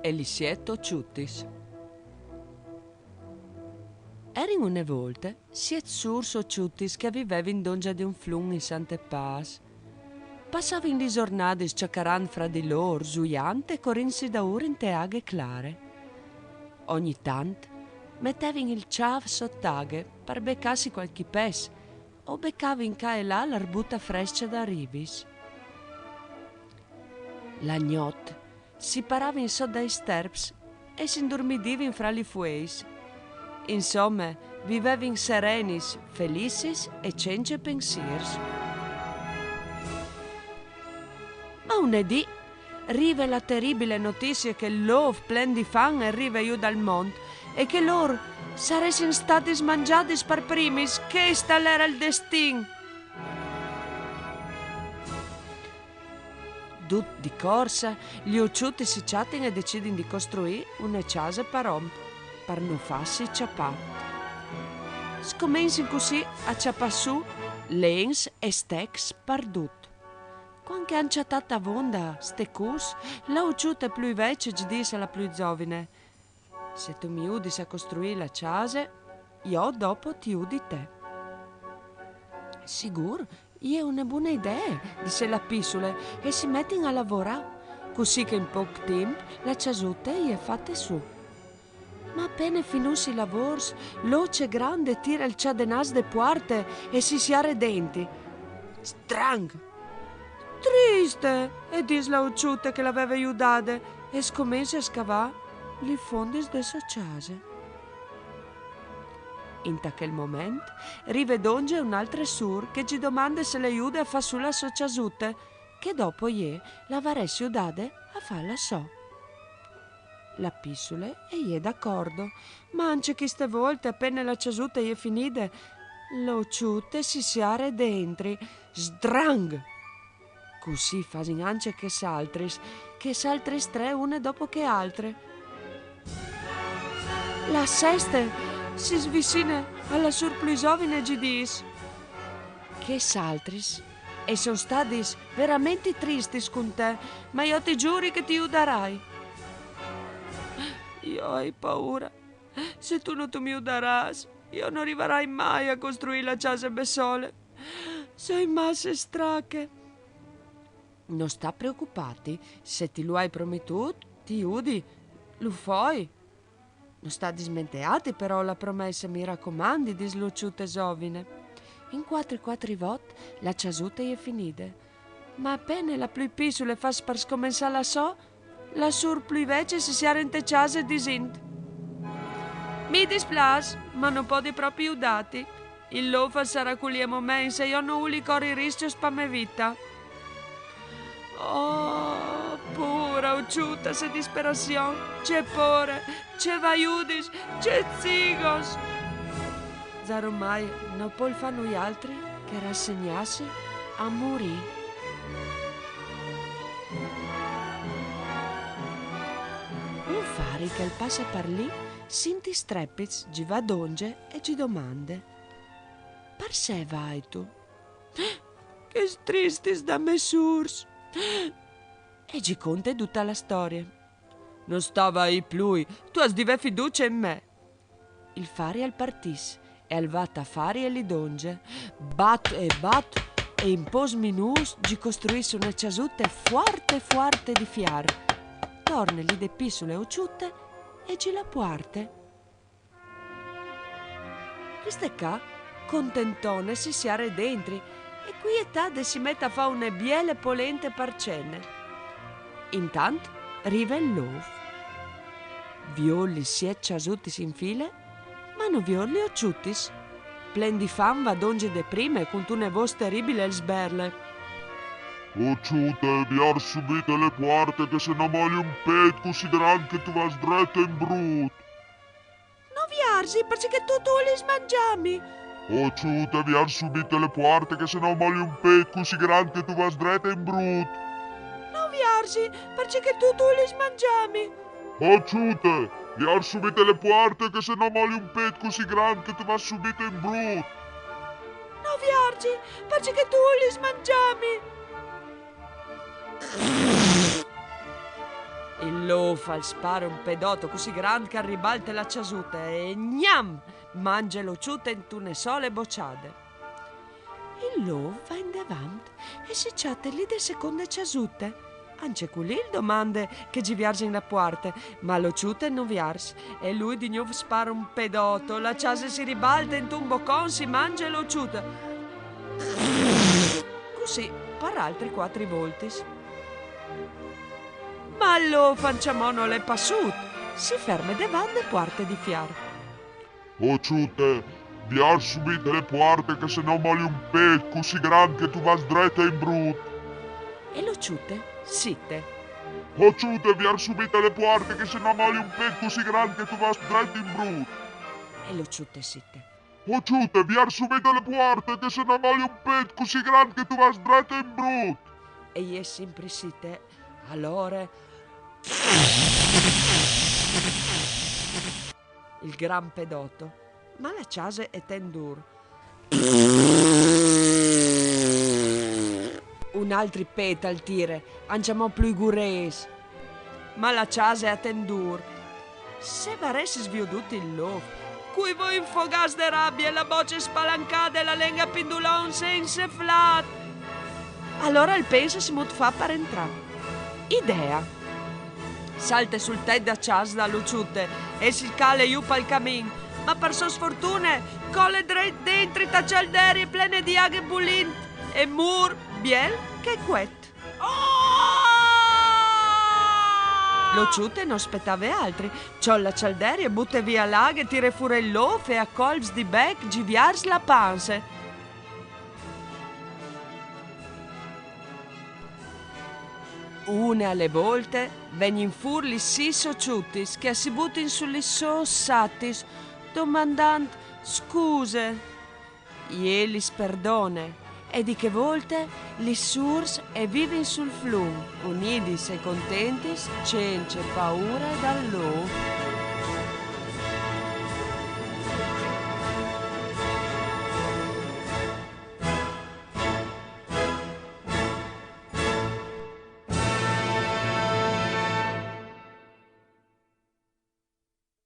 e li siet ciutis. Erin une volte siet surs ciutis che vivevin dongia di un flun in Sante Pas. Passavin li giornadis ciacaran fra di lor, zuiante e corinsi da ur in te aghe clare. Ogni tant mettevin il ciav sott'aghe per beccassi qualche pes o beccavin ca e là l'arbutta frescia da ribis. La gnot si paravin so dai sterps e s'indormidivin fra li fueis. Insomma, vivevin serenis, felicis e cence pensiers. Ma unedì rive la terribile notizia che l'ov plen di fan arriva giù dal monte e che loro saressin stati smangiati per primis, che tal era il destin. Dut di corsa, gli ucciuti si chatin e decidin di costruire una casa per non farsi ciappà. Scomensin così a ciappà su lens e stecs perdut. Quando han chattata vonda ste cus, la ucciuta più vecchia gli disse alla più giovane: se tu mi udis a costruire la casa, io dopo ti udi te. Sicuro, è una buona idea, disse la pisula, e si mettin a lavorare, così che in poco tempo la casutta è fatta su. Ma appena finussi i lavori, l'oce grande tira il ciadenas de puarte e si siare denti. Strang! Triste! E dis la ucciuta che l'aveva aiutata e scommense a scavare li fondi de sua casa. In quel momento rivedonge un'altra sur che ci domanda se le aiuta a fare sulla sua casutta, che dopo la varesse aiutata a farla so. La pisule è d'accordo, ma anche queste volte appena la casutta è finita, l'ucciuta si siare dentro. Sdrang! Così fasin anche che s'altris tre une dopo che altre. La sesta si svicina alla surplusovine e gli dis: che s'altris e sono stati veramente tristi con te, ma io ti giuri che ti aiuterai. Io ho paura. Se tu non mi aiuterai, io non arriverai mai a costruire la casa besole. Sei masse strache. Non sta preoccupati, se ti lo hai promettuto, ti udi, lo fai. Non sta dismenteati però la promessa, mi raccomandi, disluciute sovine. In 4 volte la casutta è finita, ma appena la più pisula fa per scomensare la so, la sur più vecchia si sia rentecciata e disint. Mi dispiace, ma non può di proprio aiutati. Il lofa sarà culiemo mensa, io non uli corri rischio per me vita. Oh, pura ucciuta se disperazione, c'è pore, c'è vaiudis, c'è zigos. Zaromai non può fare noi altri che rassegnarsi a morire. Un fari che il passa per lì, sinti streppiz, gi va donge e gi domande: per se vai tu? Che tristis da me surs. E gi conta tutta la storia. Non stava ai plui, tu has dive fiducia in me. Il fari al partis e al vata fari e li donge. Bat e in pos minus gi costruisse una casutta forte di fiar. Torne lì de pisule ucciute e gi la puarte. Queste qua, contentone, si siare dentri e qui è tade si mette a fare una biele polente per cene. Intanto riva il lov. Violli si è ciasutis in file, ma non violli occiutis. Plen di fam va donge de prime con una voce terribile il sberle. Occiute, viar subite le puarte che se no moli un pet così grande che tu vas dretto in brut. Non viarsi perché tu li smangiami. Occiute, viar subite le puarte che se no moli un pet così grande che tu vas dretto in brut. Non viarsi perché tu li smangiami. Occiute, viar subite le puarte che se no moli un pet così grande che tu vas subite in brut. Non viarsi perché tu li smangiami. Il lofa spara un pedotto così grande che ribalta la ciasuta e gnam! Mangia lo ciuta in tune sole bocciade. Il lov va in davanti e si chatta lì de seconde ciasute. Anche quelli domande che ci viaggia in la porta, ma lo ciuta non viars. E lui di nuovo spara un pedotto, la ciasa si ribalta in un boccon, si mangia e lo ciuta. Così per altri 4 volti. Ma lo fanciamono le passut, si ferma davanti e porta di fiar. Oh ciute, viar subito le porte che se no moli un pet così grande che tu vas dretto in brut. E lo ciute sitte. Oh ciute, viar subito le porte che se no moli un pet così grande che tu vas dretto in brut. E lo ciute sitte. Oh ciute, viar subito le porte che se no moli un pet così grande che tu vas dretto in brut. E gli è sempre sitte. Allora il gran pedotto, ma la ciase è tendur. Un altri peta al tire, anciamo più gures. Ma la ciase è tendur. Se varesse svioduto il lof, cui voi infogas de rabbia e la voce spalancata e la lenga pendulon senza flat. Allora il pensa si mut fa per entrare. Idea. Salta sul tetto da cias da Luciute e si cala giù pal camin. Ma per sua sfortuna colle dentro i tacialderie plene di aghe bulint e mur biel che quet. Luciute non aspettava altri. Ciò la cialderia butta via l'aghe, tira fuori il lof e a colps di bec giviars la panse. Une alle volte vengono fuori sì sociutis che si buttano sugli sossatis domandando scuse. E li sperdone e di che volte li surs e vivono sul flum, unidis e contentis, senza paura dal loro.